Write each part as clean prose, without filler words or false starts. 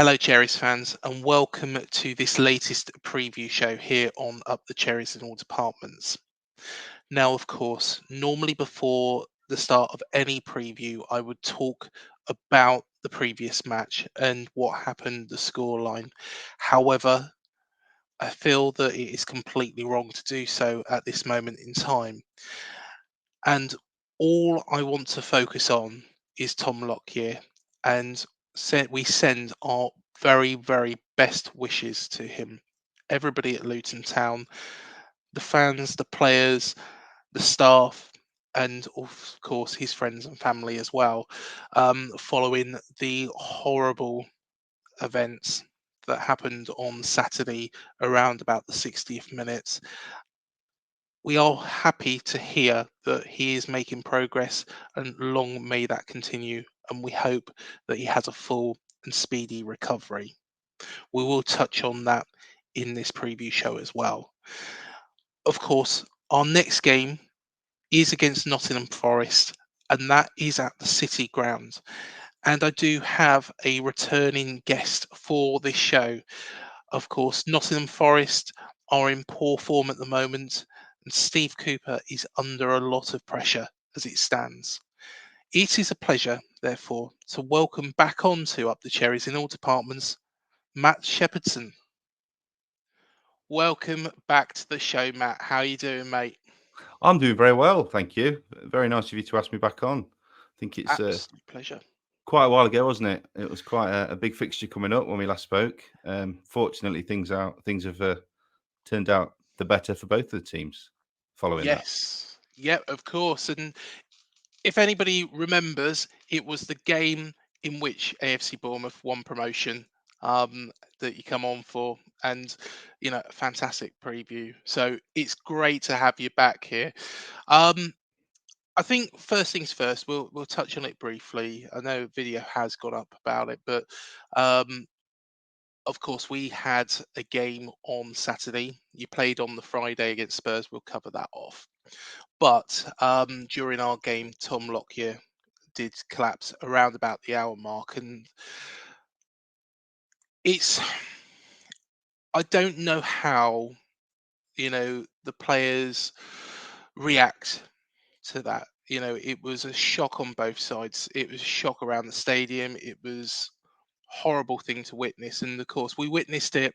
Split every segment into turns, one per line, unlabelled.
Hello, Cherries fans, and welcome to this latest preview show here on Up the Cherries in All Departments. Now, of course, normally before the start of any preview, I would talk about the previous match and what happened, the scoreline. However, I feel that it is completely wrong to do so at this moment in time. And all I want to focus on is Tom Lockyer, and we send our very, very best wishes to him. Everybody at Luton Town, the fans, the players, the staff, and of course his friends and family as well, following the horrible events that happened on Saturday around about the 60th minute. We are happy to hear that he is making progress, and long may that continue. And we hope that he has a full and speedy recovery. We will touch on that in this preview show as well. Of course, our next game is against Nottingham Forest, and that is at the City Ground. And I do have a returning guest for this show. Of course, Nottingham Forest are in poor form at the moment, and Steve Cooper is under a lot of pressure as it stands. It is a pleasure, therefore, to welcome back on to Up the Cherries in All Departments, Matt Shephardson. Welcome back to the show, Matt. How are you doing, mate?
I'm doing very well, thank you. Very nice of you to ask me back on. I think it's
Absolute pleasure.
quite a while ago, wasn't it? It was quite a big fixture coming up when we last spoke. Fortunately, things have turned out the better for both of the teams following that.
Yes. Yep, of course. And if anybody remembers, it was the game in which AFC Bournemouth won promotion that you come on for, and a fantastic preview. So it's great to have you back here. Um, I think first things first, we'll touch on it briefly. I know a video has gone up about it, but um, of course we had a game on Saturday. You played on the Friday against Spurs. We'll cover that off. But during our game, Tom Lockyer did collapse around about the hour mark, and it's I don't know how the players react to that. It was a shock on both sides. It was a shock around the stadium. It was a horrible thing to witness, and of course we witnessed it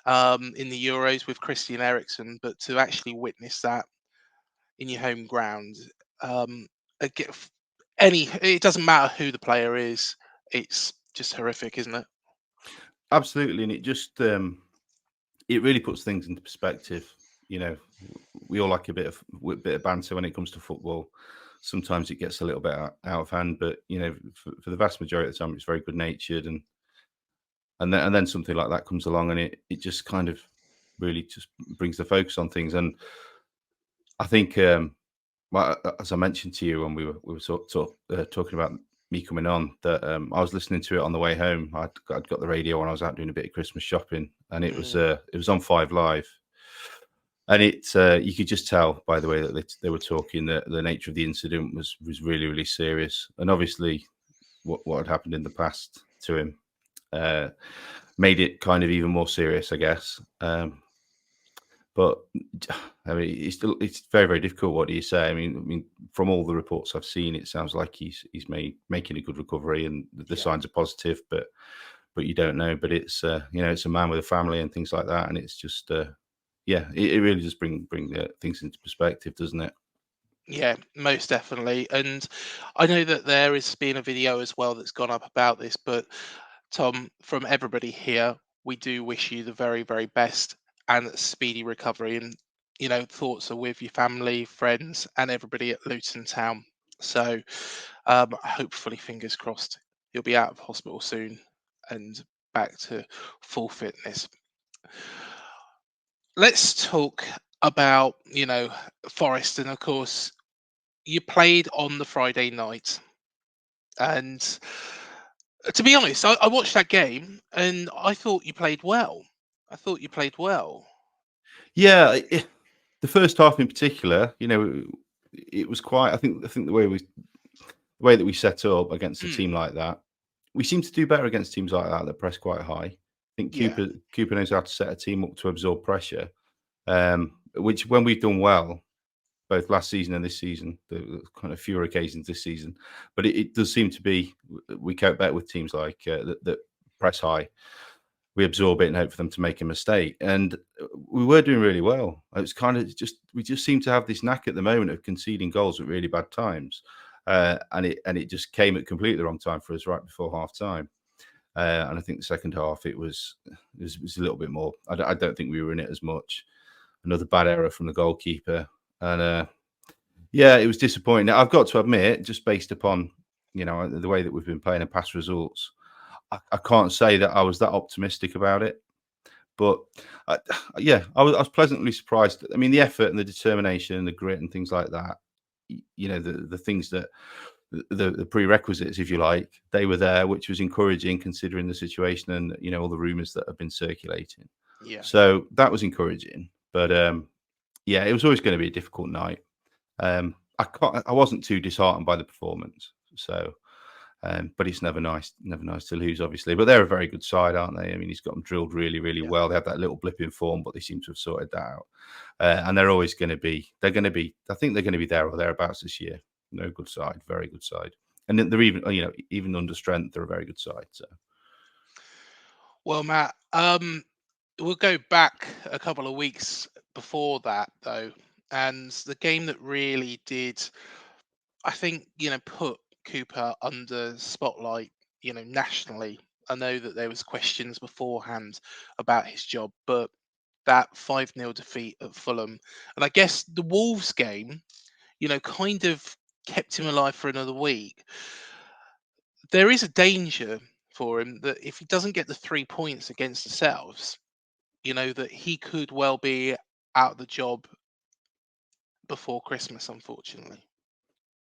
in the Euros with Christian Eriksen, but to actually witness that in your home ground, um, ag- it doesn't matter who the player is. It's just horrific, isn't it?
Absolutely, and it really puts things into perspective. You know, we all like a bit of banter when it comes to football. Sometimes it gets a little bit out of hand, but for the vast majority of the time, it's very good natured, and then something like that comes along, and it just kind of really just brings the focus on things. And I think, well, as I mentioned to you when we were talking about me coming on, that I was listening to it on the way home. I'd got the radio on. I was out doing a bit of Christmas shopping, and it was on 5 Live, and you could just tell by the way that they were talking that the nature of the incident was really, really serious, and obviously what had happened in the past to him made it kind of even more serious, I guess. But I mean, it's very, very difficult. What do you say? I mean, from all the reports I've seen, it sounds like he's making a good recovery, and the signs are positive. But you don't know. But it's it's a man with a family and things like that, and it's just it really does bring things into perspective, doesn't it?
Yeah, most definitely. And I know that there has been a video as well that's gone up about this, but Tom, from everybody here, we do wish you the very, very best and speedy recovery. And thoughts are with your family, friends, and everybody at Luton Town. So, hopefully, fingers crossed, you'll be out of hospital soon and back to full fitness. Let's talk about Forest, and of course, you played on the Friday night, and to be honest, I watched that game and I thought you played well. I thought you played well.
Yeah, the first half in particular, it was quite. I think the way that we set up against a
Mm,
team like that, we seem to do better against teams like that press quite high. I think
Yeah,
Cooper knows how to set a team up to absorb pressure, which when we've done well, both last season and this season, the kind of fewer occasions this season, but it does seem to be we cope better with teams like that press high. We absorb it and hope for them to make a mistake, and we were doing really well. It's kind of we just seem to have this knack at the moment of conceding goals at really bad times, and it just came at completely the wrong time for us right before half time. And I think the second half it was a little bit more. I don't think we were in it as much. Another bad error from the goalkeeper, and yeah, it was disappointing. Now, I've got to admit, just based upon the way that we've been playing and past results, I can't say that I was that optimistic about it. But yeah, I was pleasantly surprised. I mean, the effort and the determination and the grit and things like that. The things that the prerequisites, if you like, they were there, which was encouraging considering the situation and all the rumours that have been circulating.
yeah.
So that was encouraging. But yeah, it was always going to be a difficult night. I wasn't too disheartened by the performance. So, but it's never nice to lose, obviously. But they're a very good side, aren't they? I mean, he's got them drilled really, really well. They had that little blip in form, but they seem to have sorted that out. And they're always going to be. They're going to be. I think they're going to be there or thereabouts this year. No, good side, very good side, and they're even even under strength, they're a very good side. So,
Well, Matt, we'll go back a couple of weeks before that though, and the game that really did, I think, put Cooper under spotlight, nationally. I know that there was questions beforehand about his job, but that 5-0 defeat at Fulham, and I guess the Wolves game, kind of kept him alive for another week. There is a danger for him that if he doesn't get the 3 points against ourselves, that he could well be out of the job before Christmas, unfortunately.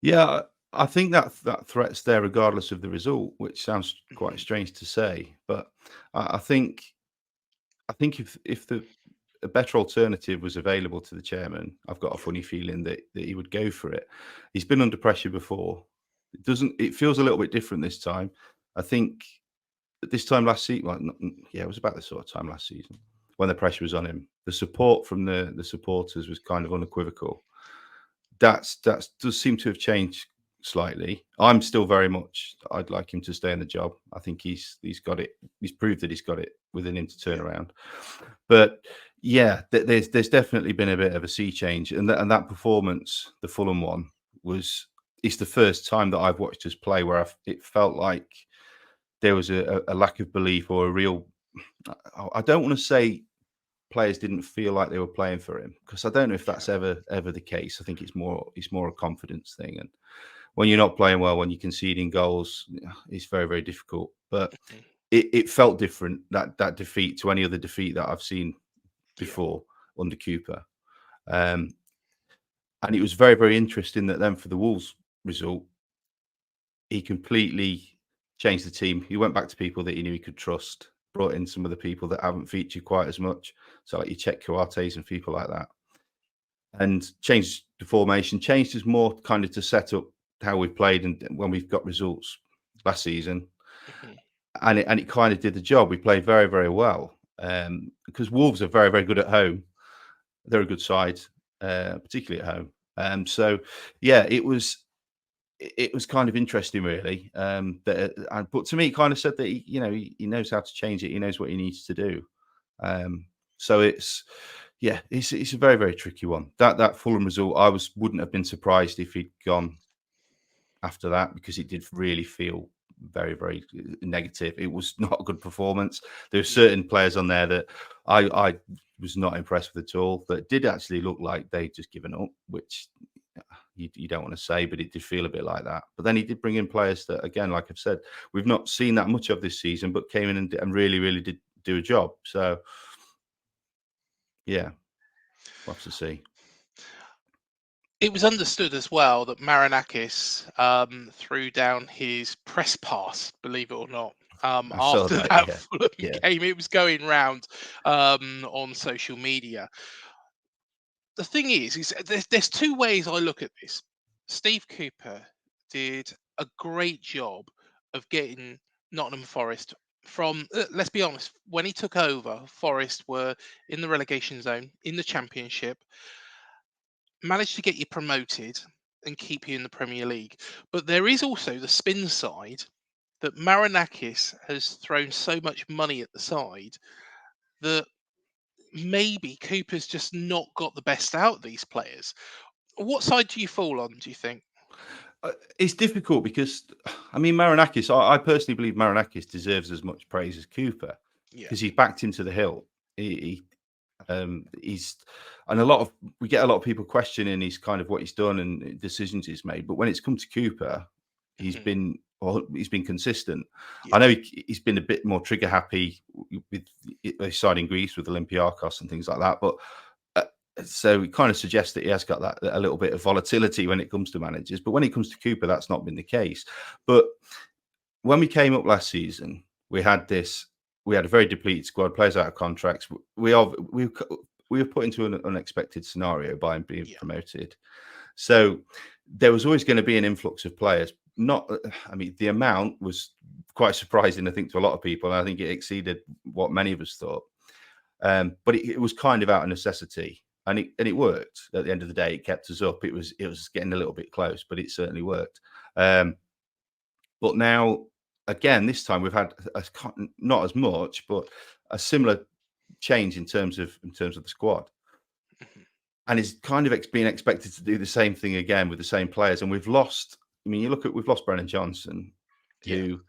yeah, I think that threat's there regardless of the result, which sounds quite
Mhm.
strange to say, but I think if a better alternative was available to the chairman, I've got a
Yeah,
funny feeling that he would go for it. He's been under pressure before. It feels a little bit different this time. I think this time last season, well, yeah, it was about the sort of time last season when the pressure was on him. The support from the supporters was kind of unequivocal. That does seem to have changed slightly. I'm still very much. I'd like him to stay in the job. I think he's got it. He's proved that he's got it within him to turn
yeah,
around. But yeah, there's definitely been a bit of a sea change, and that performance, the Fulham one, was it's the first time that I've watched us play where it felt like there was a lack of belief or a real. I don't want to say players didn't feel like they were playing for him because I don't know if
yeah.
that's ever the case. I think it's more a confidence thing, and when you're not playing well, when you're conceding goals, it's very very difficult. But
Mhm.
it felt different that defeat to any other defeat that I've seen
Yeah,
before under Cooper, um, and it was very very interesting that then for the Wolves result, he completely changed the team. He went back to people that he knew he could trust. Brought in some of the people that haven't featured quite as much, so like your Czech Coates and people like that, and changed the formation, changed us more kind of to set up how we've played and when we've got results last season.
mhm,
And it kind of did the job. We played very, very well. Because Wolves are very, very good at home. They're a good side, particularly at home. So yeah, it was kind of interesting, really. But to me, it kind of said that he knows how to change it. He knows what he needs to do. Um, so it's a very very tricky one. That Fulham result, wouldn't have been surprised if he'd gone after that because it did really feel very very negative. It was not a good performance. There were
yeah.
certain players on there that I was not impressed with at all. That did actually look like they'd just given up, which you don't want to say, but it did feel a bit like that. But then he did bring in players that, again, like I've said, we've not seen that much of this season, but came in and really, really did do a job. So, yeah, we'll have to see.
It was understood as well that Marinakis threw down his press pass, believe it or not,
I saw
after
that.
that
Yeah,
Fulham
yeah,
game. It was going round on social media. The thing is there's two ways I look at this. Steve Cooper did a great job of getting Nottingham Forest. From let's be honest, when he took over, Forest were in the relegation zone, in the Championship, managed to get you promoted and keep you in the Premier League. But there is also the spin side that Marinakis has thrown so much money at the side that maybe Cooper's just not got the best out of these players. What side do you fall on, do you think?
It's difficult because, I mean, Marinakis, I personally believe Marinakis deserves as much praise as Cooper
Yeah.
because he's backed him to the hill. He's, and we get a lot of people questioning his kind of what he's done and decisions he's made. But when it's come to Cooper, he's been consistent.
Yeah.
I know he's been a bit more trigger happy with his side in Greece with Olympiacos and things like that. But so it kind of suggests that he has got that a little bit of volatility when it comes to managers. But when it comes to Cooper, that's not been the case. But when we came up last season, we had a very depleted squad, players out of contracts. We were put into an unexpected scenario by being promoted. So there was always going to be an influx of players. The amount was quite surprising, I think, to a lot of people. And I think it exceeded what many of us thought. But it was kind of out of necessity. And it worked. At the end of the day, it kept us up. It was getting a little bit close, but it certainly worked. But now, again, this time we've had not as much, but a similar change in terms of the squad, and it's kind of being expected to do the same thing again with the same players. And we've lost. I mean, we've lost Brennan Johnson, who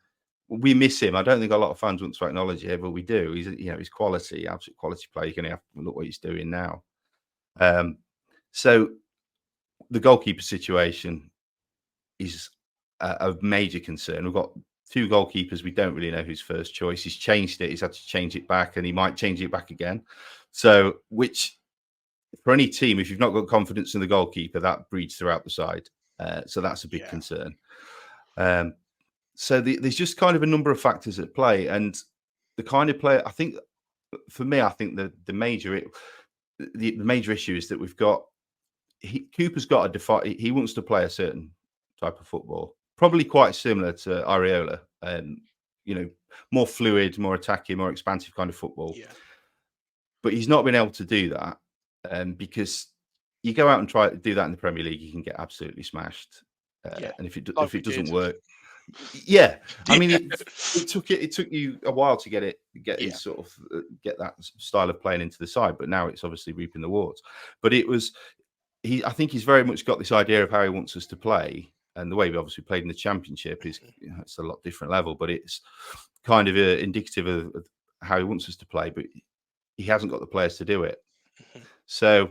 we miss him. I don't think a lot of fans want to acknowledge it, but we do. He's quality, absolute quality player. You're going to have to look what he's doing now. So the goalkeeper situation is a major concern. We've got two goalkeepers. We don't really know who's first choice. He's changed it. He's had to change it back, and he might change it back again. So, which for any team, if you've not got confidence in the goalkeeper, that breeds throughout the side. So that's a big concern. So there's just kind of a number of factors at play, and the kind of player. I think, for me, the major issue is that we've got. Cooper's got he wants to play a certain type of football, probably quite similar to Areola, more fluid, more attacking, more expansive kind of football.
Yeah.
But he's not been able to do that because you go out and try to do that in the Premier League, you can get absolutely smashed. And if it doesn't work, I mean, it took you a while to get that style of playing into the side, but now it's obviously reaping the rewards. But I think he's very much got this idea of how he wants us to play, and the way we obviously played in the Championship is it's a lot different level, but it's kind of indicative of how he wants us to play. But he hasn't got the players to do it. So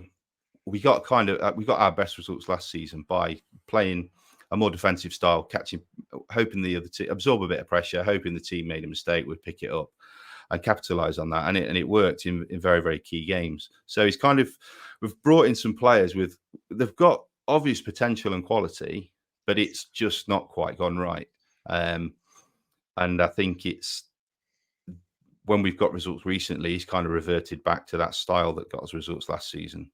we got our best results last season by playing a more defensive style, hoping the other team absorb a bit of pressure, hoping the team made a mistake, would pick it up and capitalize on that. And it worked in very, very key games. So we've brought in some players they've got obvious potential and quality, but it's just not quite gone right. And I think it's when we've got results recently, he's kind of reverted back to that style that got us results last season.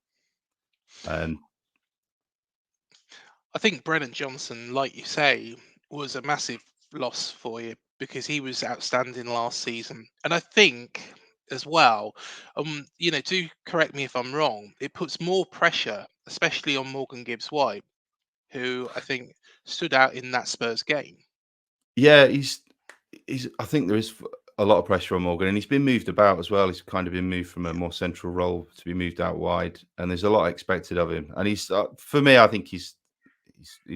I think Brennan Johnson, like you say, was a massive loss for you because he was outstanding last season. And I think as well, do correct me if I'm wrong, it puts more pressure, especially on Morgan Gibbs-White, who I think stood out in that Spurs game.
Yeah, I think there is a lot of pressure on Morgan, and he's been moved about as well. He's kind of been moved from a more central role to be moved out wide, and there's a lot expected of him. And he's, for me, I think he's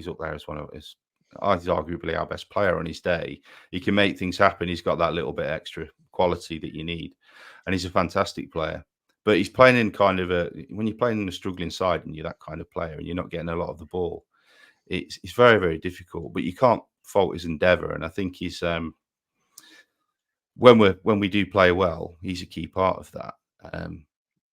up there as one of his. He's arguably our best player on his day. He can make things happen. He's got that little bit extra quality that you need, and he's a fantastic player. But he's playing in when you're playing in a struggling side and you're that kind of player and you're not getting a lot of the ball, it's very, very difficult. But you can't fault his endeavour, and I think he's when we do play well, he's a key part of that.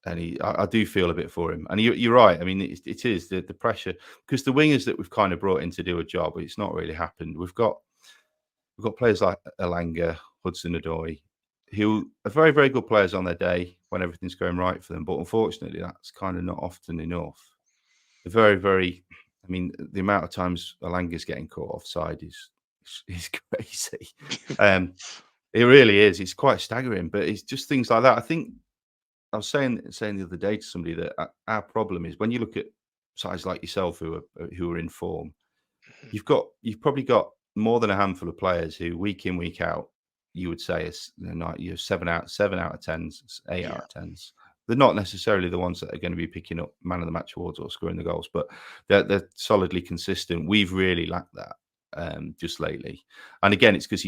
And I do feel a bit for him. And you're right. I mean, it is the pressure, because the wingers that we've kind of brought in to do a job, it's not really happened. We've got players like Elanga, Hudson-Odoi, who are very, very good players on their day when everything's going right for them. But unfortunately, that's kind of not often enough. They're very, very. I mean, the amount of times Elanga's getting caught offside is is crazy. It really is. It's quite staggering, but it's just things like that. I think I was saying the other day to somebody that our problem is when you look at sides like yourself who are in form, you've probably got more than a handful of players who week in week out you would say is you're 7 out of 10s, 8 out
Yeah.
of 10s. They're not necessarily the ones that are going to be picking up man of the match awards or scoring the goals, but they're solidly consistent. We've really lacked that just lately, and again, it's because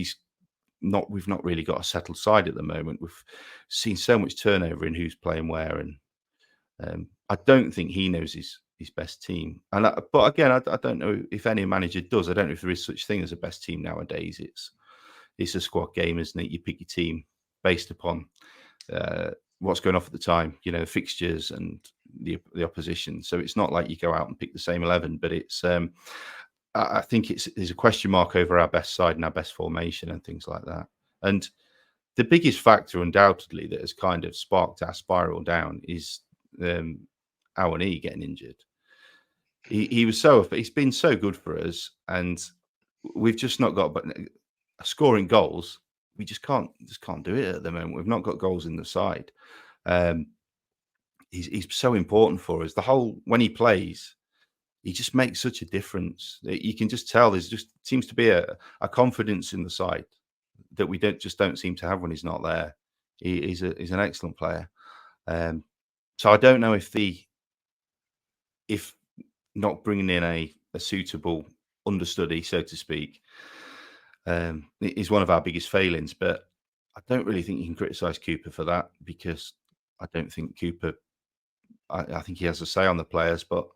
we've not really got a settled side at the moment. We've seen so much turnover in who's playing where, and I don't think he knows his best team. But again, I don't know if any manager does. I don't know if there is such thing as a best team nowadays. It's a squad game, isn't it? You pick your team based upon what's going off at the time, the fixtures and the opposition. So it's not like you go out and pick the same 11, but it's I think there's a question mark over our best side and our best formation and things like that. And the biggest factor, undoubtedly, that has kind of sparked our spiral down is Awani getting injured. He's been so good for us, and we've just not got. But scoring goals, we just can't do it at the moment. We've not got goals in the side. He's so important for us. When he plays, he just makes such a difference. You can just tell there's just seems to be a confidence in the side that we don't seem to have when he's not there. He's an excellent player. So I don't know if not bringing in a suitable understudy, so to speak, is one of our biggest failings. But I don't really think you can criticise Cooper for that, because I don't think Cooper. I think he has a say on the players, but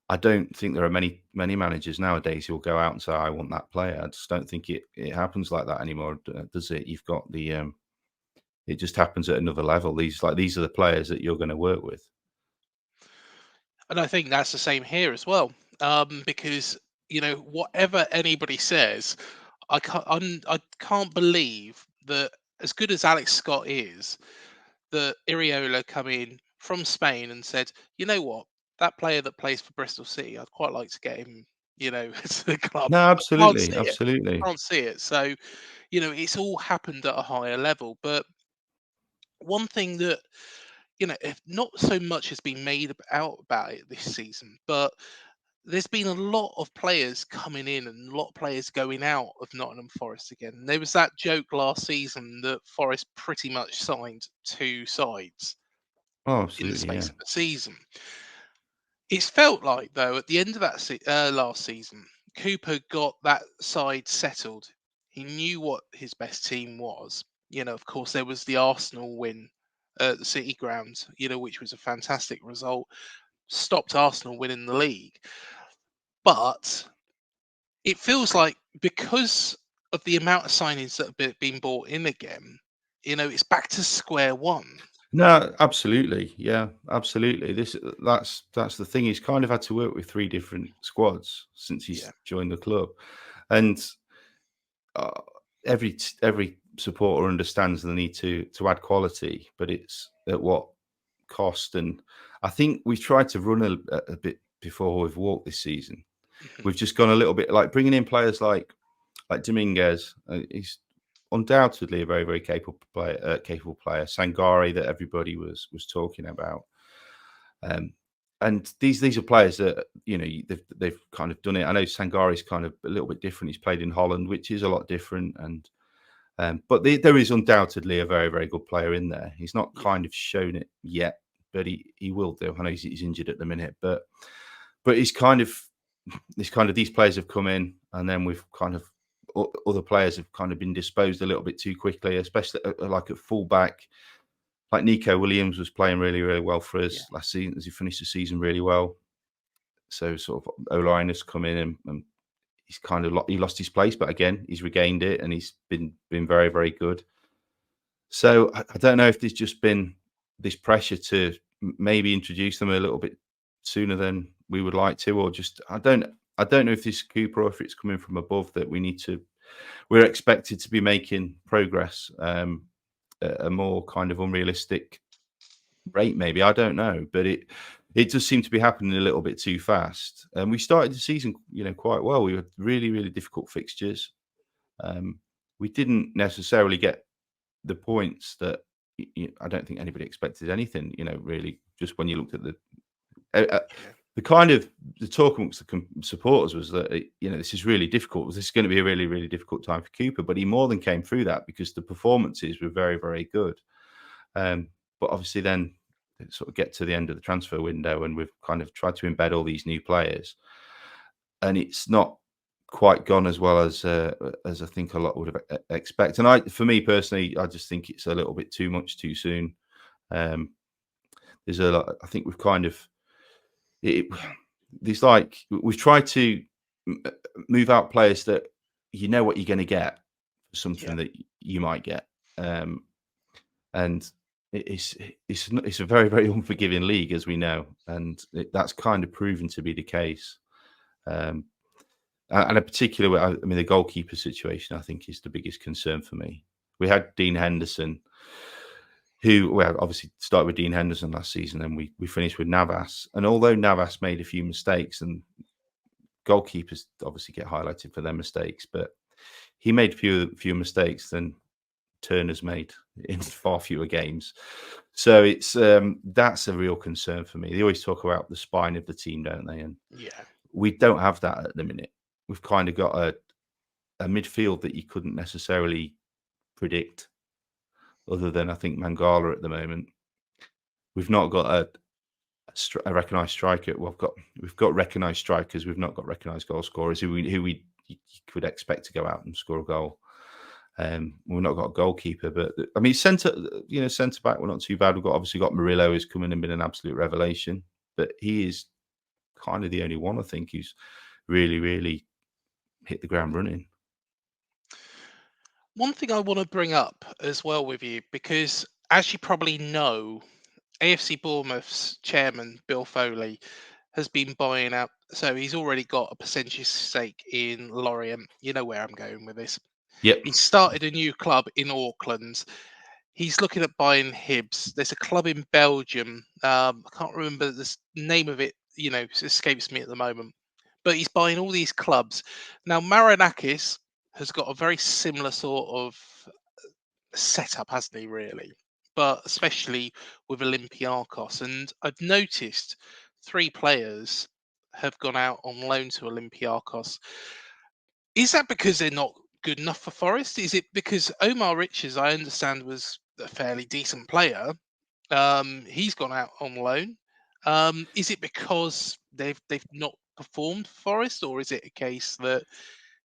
I don't think there are many managers nowadays who will go out and say, "I want that player." I just don't think it happens like that anymore, does it? You've got it just happens at another level. These are the players that you're going to work with.
And I think that's the same here as well, because whatever anybody says, I can't believe that as good as Alex Scott is, that Iriola come in from Spain and said, you know what, that player that plays for Bristol City, I'd quite like to get him, to the club.
No,
I can't
absolutely,
see it.
absolutely.
Can't see it. So, it's all happened at a higher level. But one thing that if not so much has been made out about it this season, but there's been a lot of players coming in and a lot of players going out of Nottingham Forest again. There was that joke last season that Forest pretty much signed 2 sides
Oh,
in the
absolutely, yeah.
space of a season. It's felt like, though, at the end of that last season, Cooper got that side settled. He knew what his best team was. Of course, there was the Arsenal win at the City Ground, which was a fantastic result. Stopped Arsenal winning the league. But it feels like because of the amount of signings that have been brought in again, it's back to square one.
No, absolutely, yeah, absolutely. That's the thing. He's kind of had to work with 3 different squads since
Yeah.
he's joined the club, and uh, every supporter understands the need to add quality, but it's at what cost. And I think we've tried to run a bit before we've walked this season.
Mhm.
We've just gone a little bit like bringing in players like Dominguez. He's undoubtedly a very, very capable player. Sangare, that everybody was talking about. And these are players that they've kind of done it. I know Sangare's kind of a little bit different. He's played in Holland, which is a lot different. But there is undoubtedly a very, very good player in there. He's not
Yeah.
kind of shown it yet, but he will do. I know he's injured at the minute, but he's kind of these players have come in, and then we've kind of other players have kind of been disposed a little bit too quickly, especially like at fullback. Like Nico Williams was playing really, really well for us last season, as he finished the season really well. So sort of O'Line has come in and he's kind of he lost his place, but again he's regained it and he's been very, very good. So I don't know if there's just been this pressure to maybe introduce them a little bit sooner than we would like to, or just I don't know if this is Cooper or if it's coming from above that we're expected to be making progress at a more kind of unrealistic rate, maybe. I don't know, but it does seem to be happening a little bit too fast. And we started the season, quite well. We had really, really difficult fixtures. We didn't necessarily get the points that I don't think anybody expected anything, really, just when you looked at the kind of the talk amongst the supporters was that, this is really difficult. This is going to be a really, really difficult time for Cooper, but he more than came through that because the performances were very, very good. But obviously then sort of get to the end of the transfer window and we've kind of tried to embed all these new players and it's not quite gone as well as I think a lot would have expect. And for me personally, I just think it's a little bit too much too soon. There's a lot. I think we've kind of we've tried to move out players that you know what you're going to get for something that you might get, and it's a very, very unforgiving league, as we know, and that's kind of proven to be the case. And in particular, I mean, the goalkeeper situation, I think, is the biggest concern for me. We had Dean Henderson, who obviously started with Dean Henderson last season, and we finished with Navas. And although Navas made a few mistakes, and goalkeepers obviously get highlighted for their mistakes, but he made fewer mistakes than Turner's made in far fewer games. So it's that's a real concern for me. They always talk about the spine of the team, don't they? And we don't have that at the minute. We've kind of got a midfield that you couldn't necessarily predict, other than I think Mangala at the moment. We've not got a recognised striker. We've got recognised strikers. We've not got recognised goal scorers who we could expect to go out and score a goal. We've not got a goalkeeper, but I mean, centre back, we're not too bad. We've obviously got Murillo, who's come in and been an absolute revelation, but he is kind of the only one I think who's really, really hit the ground running.
One thing I want to bring up as well with you, because as you probably know, AFC Bournemouth's chairman, Bill Foley, has been buying out. So he's already got a percentage stake in Lorient. You know where I'm going with this.
Yep.
He started a new club in Auckland. He's looking at buying Hibs. There's a club in Belgium. I can't remember the name of it. It escapes me at the moment. But he's buying all these clubs. Now, Marinakis has got a very similar sort of setup, hasn't he, really? But especially with Olympiacos. And I've noticed 3 players have gone out on loan to Olympiacos. Is that because they're not good enough for Forest? Is it because Omar Richards, I understand, was a fairly decent player? He's gone out on loan. Is it because they've not performed for Forest, or is it a case that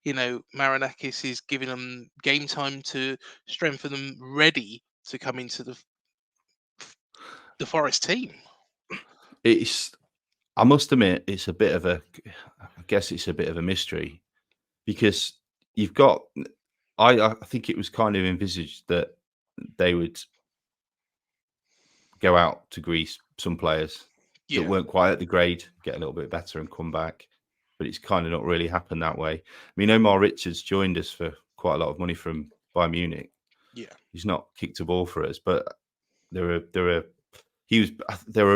Marinakis is giving them game time to strengthen them ready to come into the Forest team?
I must admit, it's a bit of a mystery, because you've got. I think it was kind of envisaged that they would go out to Greece, some players that weren't quite at the grade, get a little bit better and come back. But it's kind of not really happened that way. I mean, Omar Richards joined us for quite a lot of money from Bayern Munich.
Yeah.
He's not kicked a ball for us, but there were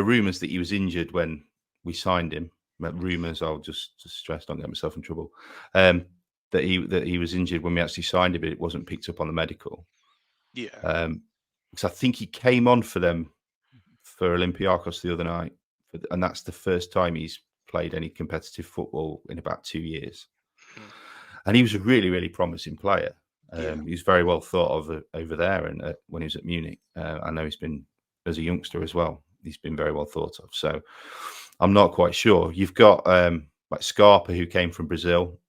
rumours that he was injured when we signed him. Rumours, I'll just stress, don't get myself in trouble. That he was injured when we actually signed him, but it wasn't picked up on the medical.
Yeah.
Because I think he came on for them for Olympiacos the other night, and that's the first time he's played any competitive football in about 2 years. And he was a really, really promising player. He was very well thought of over there, and when he was at Munich, I know he's been, as a youngster as well, he's been very well thought of. So I'm not quite sure. You've got like Scarpa, who came from Brazil.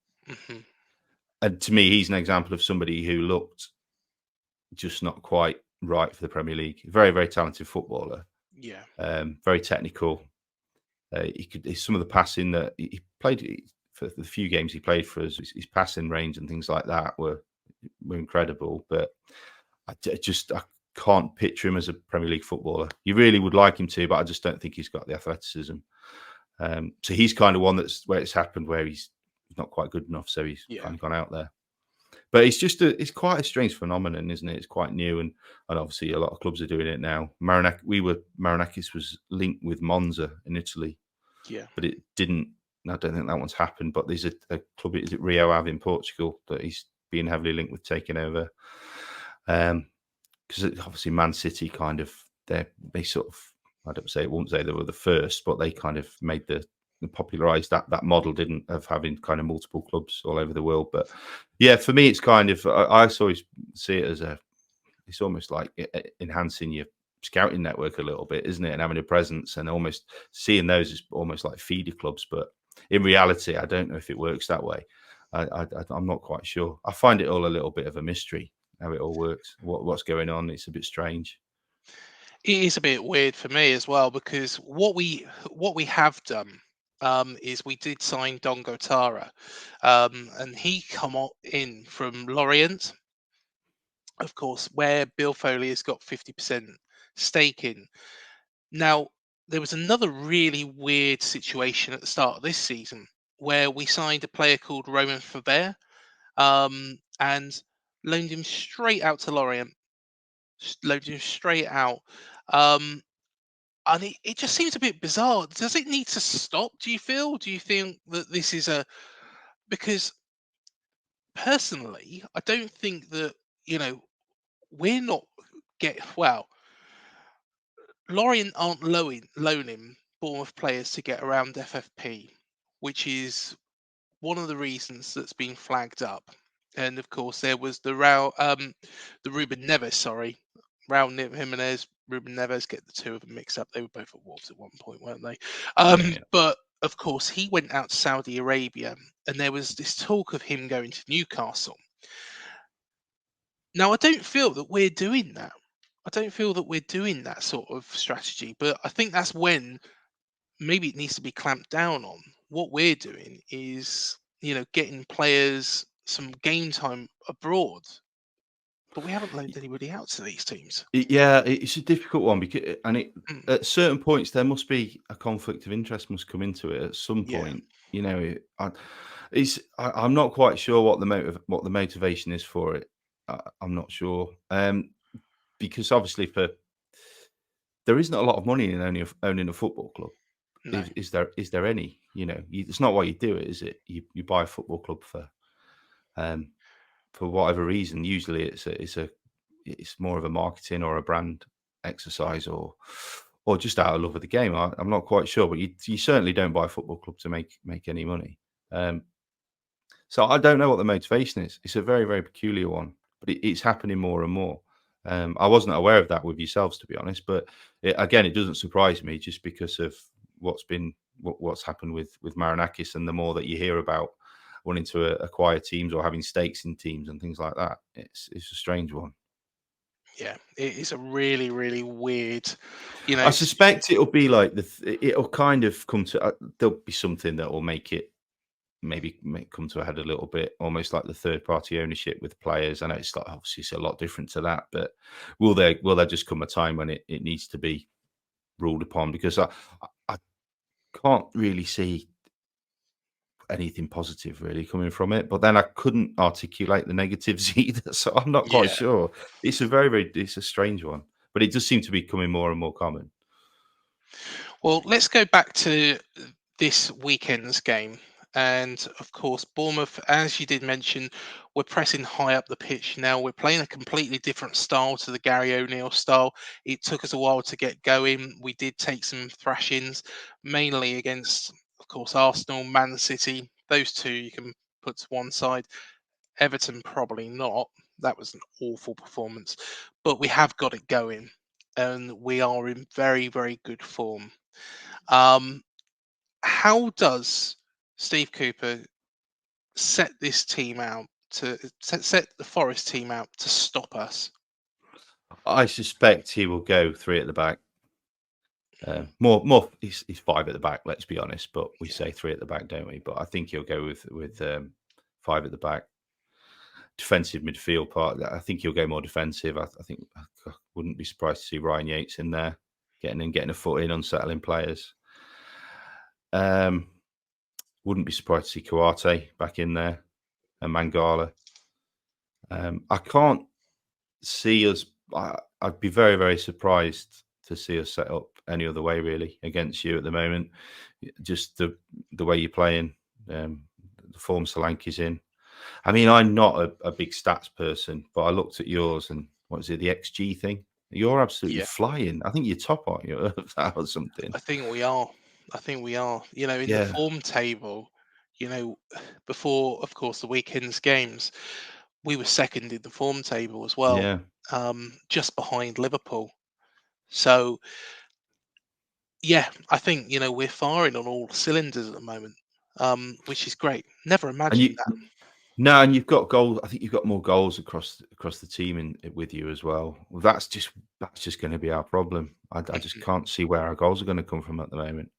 And to me, he's an example of somebody who looked just not quite right for the Premier League. Very, very talented footballer.
Yeah.
Very technical. Some of the passing that he played for the few games he played for us, his passing range and things like that were incredible. But I can't picture him as a Premier League footballer. You really would like him to, but I just don't think he's got the athleticism. So he's kind of one that's where it's happened, where he's not ququite good enough, so he's kind of gone out there. But it's quite a strange phenomenon, isn't it? It's quite new, and obviously a lot of clubs are doing it now. Marinakis was linked with Monza in Italy, but it didn't. I don't think that one's happened. But there's a club, is it Rio Ave in Portugal, that he's being heavily linked with taking over. Because obviously Man City kind of they sort of, I won't say they were the first, but they kind of made the popularized that model, didn't, of having kind of multiple clubs all over the world. But yeah, for me, it's kind of, I always see it as it's almost like enhancing your scouting network a little bit, isn't it? And having a presence, and almost seeing those as almost like feeder clubs. But in reality, I don't know if it works that way. I'm not quite sure. I find it all a little bit of a mystery, how it all works, what's going on. It's a bit strange.
It is a bit weird for me as well, because what we have done is we did sign Dongo Tara, and he come in from Lorient, of course, where Bill Foley has got 50% stake in. Now, there was another really weird situation at the start of this season where we signed a player called Roman Faber, and loaned him straight out to Lorient, loaned him straight out. Um, and it just seems a bit bizarre. Does it need to stop, do you feel? Do you think that this is because personally, I don't think that, we're not well, Lorient aren't loaning Bournemouth players to get around FFP, which is one of the reasons that's been flagged up. And of course, there was the Ruben Neves, Raul Jimenez, Ruben Neves, get the two of them mixed up. They were both at Wolves at one point, weren't they?
Yeah.
But of course, he went out to Saudi Arabia, and there was this talk of him going to Newcastle. Now, I don't feel that we're doing that. I don't feel that we're doing that sort of strategy, but I think that's when maybe it needs to be clamped down on. What we're doing is, getting players some game time abroad, but we haven't loaned anybody out to these teams.
Yeah, it's a difficult one because,
Mm,
at certain points there must be a conflict of interest must come into it at some
yeah,
point. I'm not quite sure what the motivation is for it. I'm not sure, because obviously there isn't a lot of money in owning a football club.
no,
Is there any? It's not why you do it, is it? You buy a football club um, for whatever reason. Usually, it's more of a marketing or a brand exercise, or just out of love of the game. I'm not quite sure, but you certainly don't buy a football club to make any money. So I don't know what the motivation is. It's a very, very peculiar one, but it's happening more and more. I wasn't aware of that with yourselves, to be honest, but it doesn't surprise me just because of what's happened with Marinakis, and the more that you hear about wanting to acquire teams or having stakes in teams and things like that, it's a strange one.
yeah, it is a really, really weird,
I suspect it'll be like it'll kind of come to there'll be something that will make it maybe come to a head a little bit, almost like the third party ownership with players. I know it's like obviously it's a lot different to that, but will there just come a time when it needs to be ruled upon? Because I can't really see anything positive really coming from it, but then I couldn't articulate the negatives either, so I'm not quite
yeah.
sure. It's a strange one, but it does seem to be becoming more and more common.
Well, let's go back to this weekend's game. And of course, Bournemouth, as you did mention, we're pressing high up the pitch now. We're playing a completely different style to the Gary O'Neill style. It took us a while to get going. We did take some thrashings, mainly against, of course, Arsenal, Man City. Those two you can put to one side. Everton, probably not. That was an awful performance. But we have got it going, and we are in very, very good form. Um, how does Steve Cooper set this team out to set the Forest team out to stop us?
I suspect he will go three at the back. More. He's five at the back. Let's be honest, but we
Yeah.
say three at the back, don't we? But I think he'll go with five at the back. Defensive midfield part. I think he'll go more defensive. I think I wouldn't be surprised to see Ryan Yates in there, getting a foot in, unsettling players. Wouldn't be surprised to see Kouate back in there and Mangala. I can't see us. I'd be very, very surprised to see us set up any other way really against you at the moment. Just the way you're playing, the form Solanke's in. I mean, I'm not a big stats person, but I looked at yours and what was it, the XG thing? You're absolutely
Yeah,
flying. I think you're top, aren't you, of that or something?
I think we are. I think we are. In the
Yeah,
form table, you know, before, of course, the weekend's games, we were second in the form table as well,
yeah.
just behind Liverpool. So, yeah, I think, we're firing on all cylinders at the moment, which is great. Never
And
imagined
you
that.
no, and you've got goals. I think you've got more goals across the team with you as well. Well, that's just going to be our problem. I just
Mhm.
can't see where our goals are going to come from at the moment.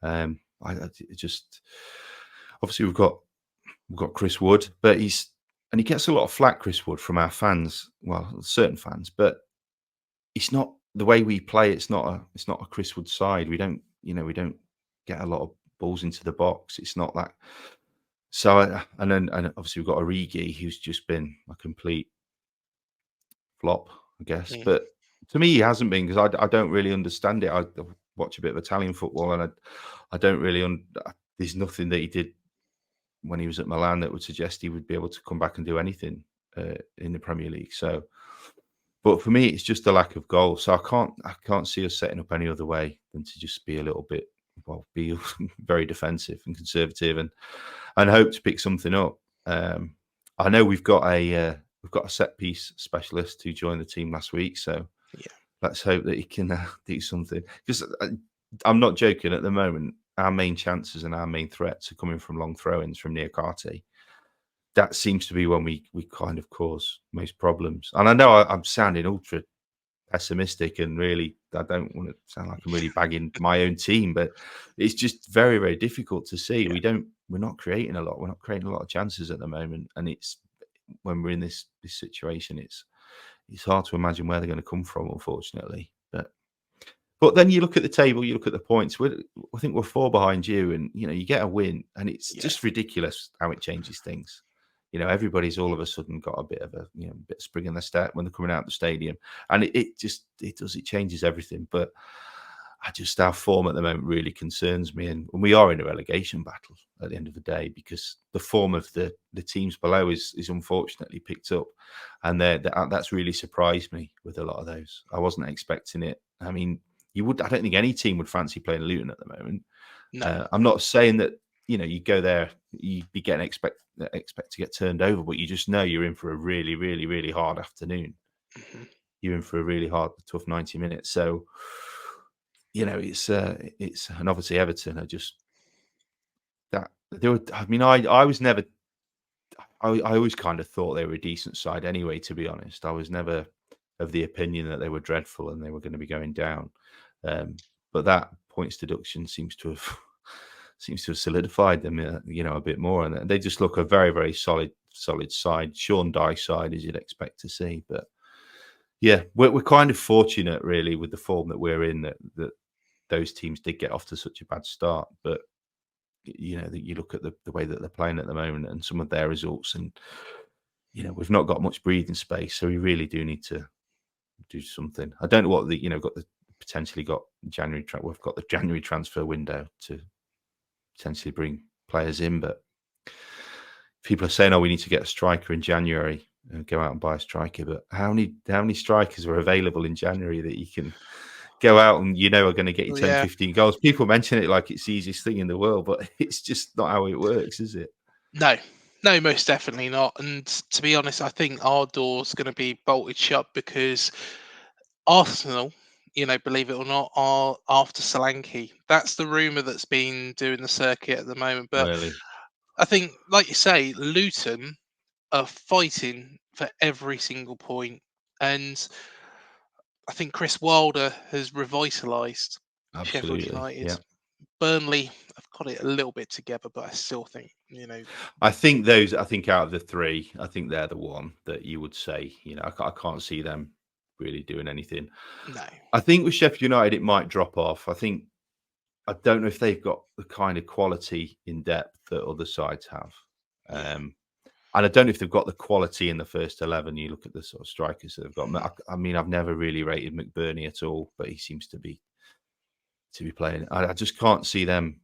It just obviously we've got Chris Wood, but he gets a lot of flack, Chris Wood, from our fans. Well, certain fans, but it's not the way we play. It's not a Chris Wood side. We don't get a lot of balls into the box. It's not that. So and obviously we've got Origi, who's just been a complete flop, I guess.
Mm,
But to me, he hasn't been because I don't really understand it. I watch a bit of Italian football, and I don't really. There's nothing that he did when he was at Milan that would suggest he would be able to come back and do anything in the Premier League. So, but for me, it's just a lack of goals. So I can't see us setting up any other way than to just be a little bit, be very defensive and conservative, and hope to pick something up. I know we've got a set piece specialist who joined the team last week, so
yeah,
let's hope that he can do something. Because I'm not joking. At the moment, our main chances and our main threats are coming from long throw-ins from near Carty. That seems to be when we kind of cause most problems. And I know I'm sounding ultra pessimistic, and really, I don't want to sound like I'm really bagging my own team, but it's just very, very difficult to see.
yeah,
We're not creating a lot. We're not creating a lot of chances at the moment, and it's when we're in this situation, it's hard to imagine where they're going to come from, unfortunately. But then you look at the table, you look at the points. I think we're 4 behind you, and you get a win, and it's
yeah.
just ridiculous how it changes things. Everybody's all of a sudden got a bit of a bit of spring in their step when they're coming out of the stadium, and it changes everything. But our form at the moment really concerns me, and we are in a relegation battle at the end of the day because the form of the teams below is unfortunately picked up, and that's really surprised me with a lot of those. I wasn't expecting it. I mean, I don't think any team would fancy playing Luton at the moment.
No.
I'm not saying that you go there, you'd be getting expect to get turned over, but you just know you're in for a really, really, really hard afternoon.
Mhm.
You're in for a really hard, tough 90 minutes. So it's and obviously Everton are just that they were. I mean, I was never. I always kind of thought they were a decent side anyway. To be honest, I was never of the opinion that they were dreadful and they were going to be going down. But that points deduction seems to have solidified them, a bit more, and they just look a very, very solid side. Sean Dyche side, as you'd expect to see, but yeah, we're kind of fortunate, really, with the form that we're in that those teams did get off to such a bad start, but that you look at the way that they're playing at the moment and some of their results, and we've not got much breathing space, so we really do need to do something. I don't know what potentially got January. We've got the January transfer window to potentially bring players in, but people are saying, "Oh, we need to get a striker in January and go out and buy a striker." But how many strikers are available in January that you can go out and are going to get you
Well,
10,
yeah.
15 goals? People mention it like it's the easiest thing in the world, but it's just not how it works, is it?
No, no, most definitely not. And to be honest, I think our door's going to be bolted shut because Arsenal, believe it or not, are after Solanke. That's the rumor that's been doing the circuit at the moment. But
Really,
I think, like you say, Luton are fighting for every single point, and I think Chris Wilder has revitalised Sheffield
absolutely,
United.
yeah.
Burnley have got it a little bit together, but I still think,
I think out of the three, I think they're the one that you would say, I can't see them really doing anything.
no.
I think with Sheffield United, it might drop off. I don't know if they've got the kind of quality in depth that other sides have.
Yeah.
And I don't know if they've got the quality in the first 11. You look at the sort of strikers that they've got.
Mm.
I mean, I've never really rated McBurney at all, but he seems to be playing. I just can't see them.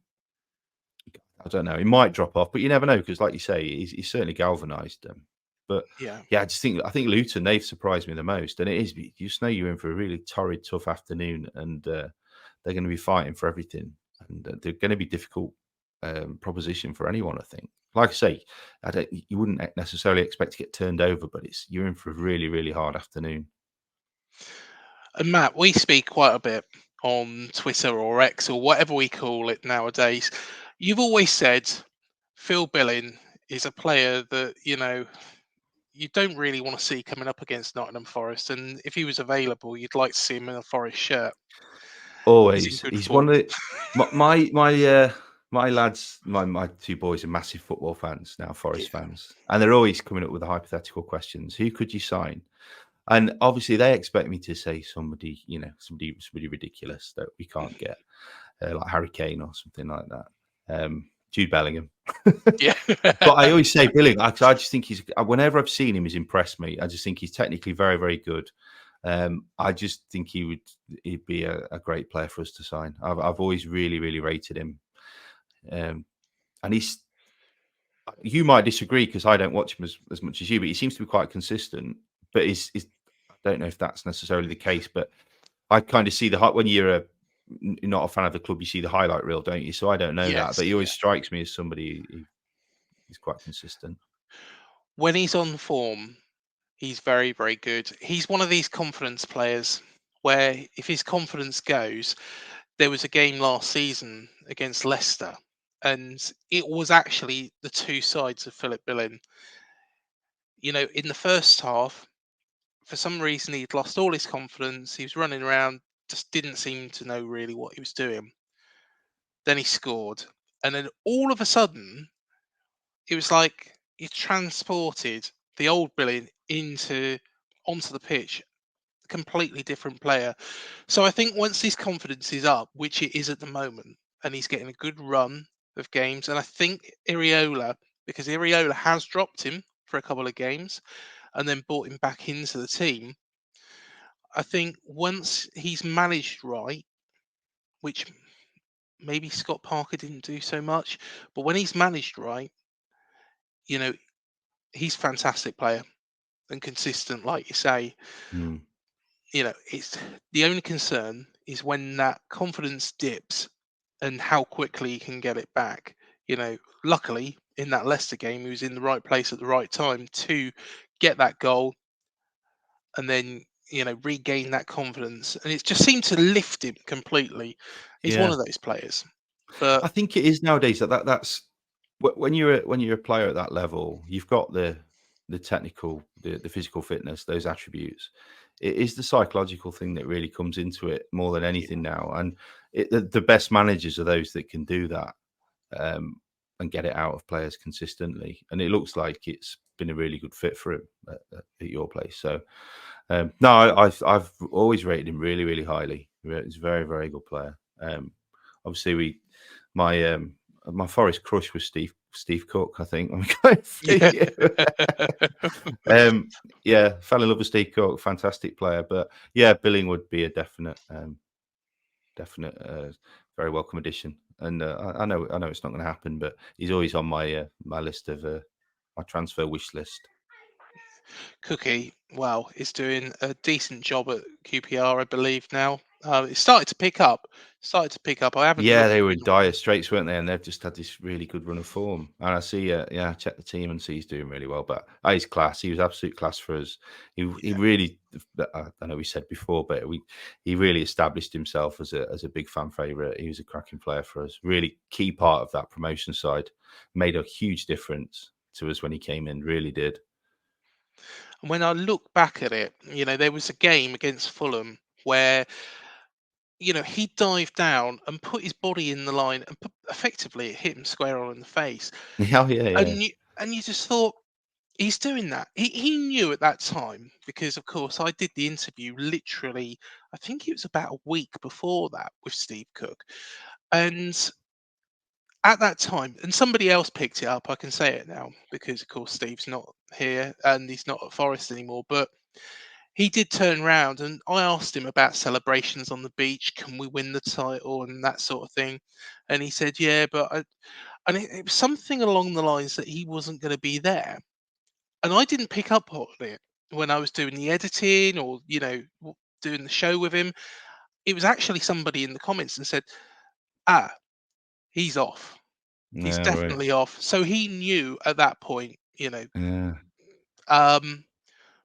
I don't know. He might drop off, but you never know because, like you say, he's certainly galvanised them. But
Yeah.
yeah, I think Luton, they've surprised me the most, and it is, you just know you're in for a really torrid, tough afternoon, and they're going to be fighting for everything, and they're going to be difficult proposition for anyone. I think, like I say, you wouldn't necessarily expect to get turned over, but you're in for a really, really hard afternoon.
And Matt, we speak quite a bit on Twitter or X or whatever we call it nowadays. You've always said Phil Billing is a player that, you don't really want to see coming up against Nottingham Forest. And if he was available, you'd like to see him in a Forest shirt. He's in
Always,
good
he's one
form.
of the my lads, my two boys are massive football fans now,
Yeah.
Forest fans, and they're always coming up with the hypothetical questions. Who could you sign? And obviously, they expect me to say somebody, somebody ridiculous that we can't get, like Harry Kane or something like that. Jude Bellingham.
Yeah.
But I always say Billing. I just think whenever I've seen him, he's impressed me. I just think he's technically very, very good. I just think he'd be a great player for us to sign. I've always really, really rated him. And you might disagree because I don't watch him as much as you, but he seems to be quite consistent. But I don't know if that's necessarily the case, but I kind of see when you're not a fan of the club, you see the highlight reel, don't you? So I don't know that,
Yes.
but he
Yeah.
always strikes me as somebody who's quite consistent.
When he's on form, he's very, very good. He's one of these confidence players where if his confidence goes, there was a game last season against Leicester, and it was actually the two sides of Philip Billing. In the first half, for some reason, he'd lost all his confidence. He was running around, just didn't seem to know really what he was doing. Then he scored, and then all of a sudden, it was like he transported the old Billing onto the pitch, a completely different player. So I think once his confidence is up, which it is at the moment, and he's getting a good run of games, and I think because Iriola has dropped him for a couple of games and then brought him back into the team, I think once he's managed right, which maybe Scott Parker didn't do so much, but when he's managed right, you know, he's a fantastic player and consistent, like you say.
Mm.
It's the only concern is when that confidence dips and how quickly he can get it back. Luckily in that Leicester game, he was in the right place at the right time to get that goal and then regain that confidence, and it just seemed to lift him completely. He's one
Yeah,
of those players. But
I think it is nowadays that's when you're a player at that level, you've got the technical, the physical fitness, those attributes. It is the psychological thing that really comes into it more than
yeah,
anything now, and the best managers are those that can do that um, and get it out of players consistently. And it looks like it's been a really good fit for him at your place. So no, I've always rated him really, really highly. He's a very, very good player. Obviously, my Forest crush was Steve Cook. I think when we got
yeah.
yeah, fell in love with Steve Cook, fantastic player. But yeah, Billing would be a definite, very welcome addition. And I know it's not going to happen, but he's always on my list of my transfer wish list.
Cookie, well, is doing a decent job at QPR, I believe now. It started to pick up. I haven't
Yeah,
looked
they
at
were
the
in dire straits, weren't they? And they've just had this really good run of form. And I see, I check the team and see he's doing really well. But he's class. He was absolute class for us. He
Yeah.
really, I know we said before, but he really established himself as a big fan favourite. He was a cracking player for us. Really key part of that promotion side. Made a huge difference to us when he came in. Really did.
And when I look back at it, there was a game against Fulham where, he dived down and put his body in the line and effectively it hit him square on in the face.
Yeah, yeah,
And
yeah.
you just thought, he's doing that. He knew at that time because, of course, I did the interview literally, I think it was about a week before that with Steve Cook. And at that time, and somebody else picked it up, I can say it now because, of course, Steve's not here and he's not at Forest anymore. But he did turn round, and I asked him about celebrations on the beach. Can we win the title and that sort of thing? And he said, "Yeah, but and it was something along the lines that he wasn't going to be there." And I didn't pick up on it when I was doing the editing or doing the show with him. It was actually somebody in the comments and said, "Ah, he's off. He's
Yeah, right.
definitely off." So he knew at that point,
Yeah.
Um,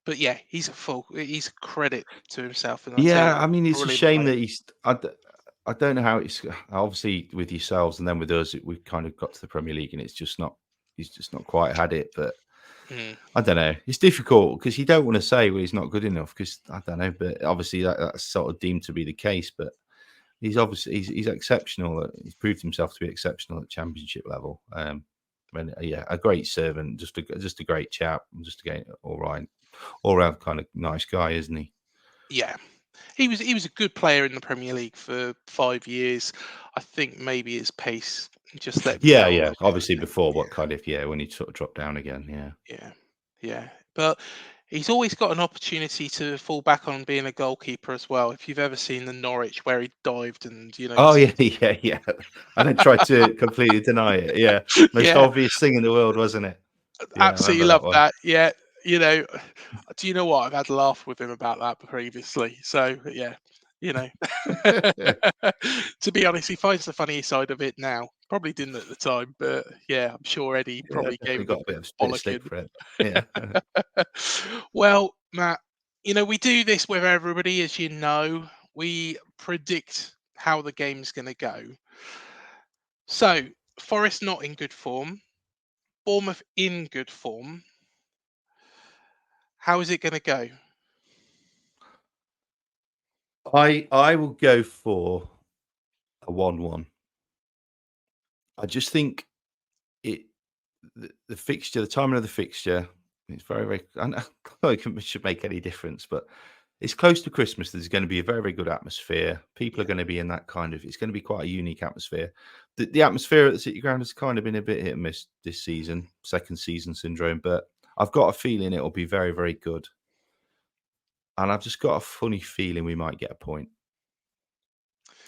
but yeah, he's a credit to himself, and I tell you
Yeah, I
what,
mean, it's a
brilliant
shame
player.
that I don't know how it's obviously with yourselves and then with us, we've kind of got to the Premier League and it's just not, he's just not quite had it. But
Mm,
I don't know. It's difficult because you don't want to say, well, he's not good enough because I don't know. But obviously that's sort of deemed to be the case. But he's exceptional. He's proved himself to be exceptional at Championship level. And yeah, a great servant, just a great chap, just again all round kind of nice guy, isn't he?
yeah, he was a good player in the Premier League for 5 years. I think maybe his pace just let him
Yeah,
down a
yeah.
little bit. I
Obviously,
think.
before what kind of when he sort of dropped down again. Yeah.
Yeah, yeah. But he's always got an opportunity to fall back on being a goalkeeper as well. If you've ever seen the Norwich where he dived and
Oh yeah, yeah, yeah. And then tried to completely deny it. Yeah, most
yeah,
obvious thing in the world, wasn't it? Yeah, I
absolutely
remember that
love
one.
that. Yeah, you know, do you know what? I've had a laugh with him about that previously. So yeah, you know, to be honest, he finds the funny side of it now. Probably didn't at the time, but yeah, I'm sure Eddie
Yeah,
probably gave
definitely
him a
got a bit of stick
bollocking.
for it. Yeah.
Well, Matt, we do this with everybody, as you know. We predict how the game's going to go. So, Forest not in good form, Bournemouth in good form. How is it going to go?
I will go for a 1-1. I just think it the fixture, the timing of the fixture, it's very, very. I know it should make any difference, but it's close to Christmas. There's going to be a very, very good atmosphere. People are
Yeah,
going to be in that kind of. It's going to be quite a unique atmosphere. The atmosphere at the City Ground has kind of been a bit hit and miss this season, second season syndrome. But I've got a feeling it'll be very, very good. And I've just got a funny feeling we might get a point.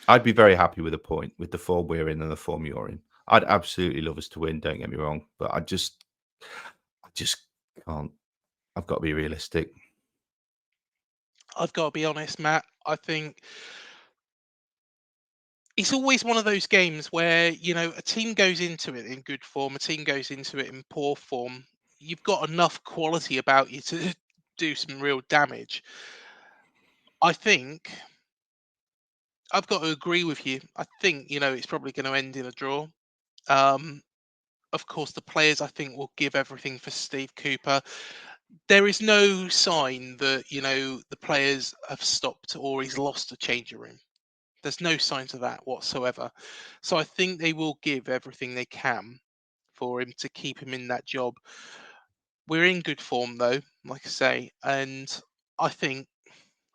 I'd be very happy with a point with the form we're in and the form you're in. I'd absolutely love us to win. Don't get me wrong, but I just can't. I've got to be realistic.
I've got to be honest, Matt. I think it's always one of those games where, a team goes into it in good form, a team goes into it in poor form. You've got enough quality about you to do some real damage. I think I've got to agree with you. I think, it's probably going to end in a draw. Um, of course, the players I think will give everything for Steve Cooper. There is no sign that, the players have stopped or he's lost a changing room. There's no signs of that whatsoever. So I think they will give everything they can for him to keep him in that job. We're in good form though, like I say, and I think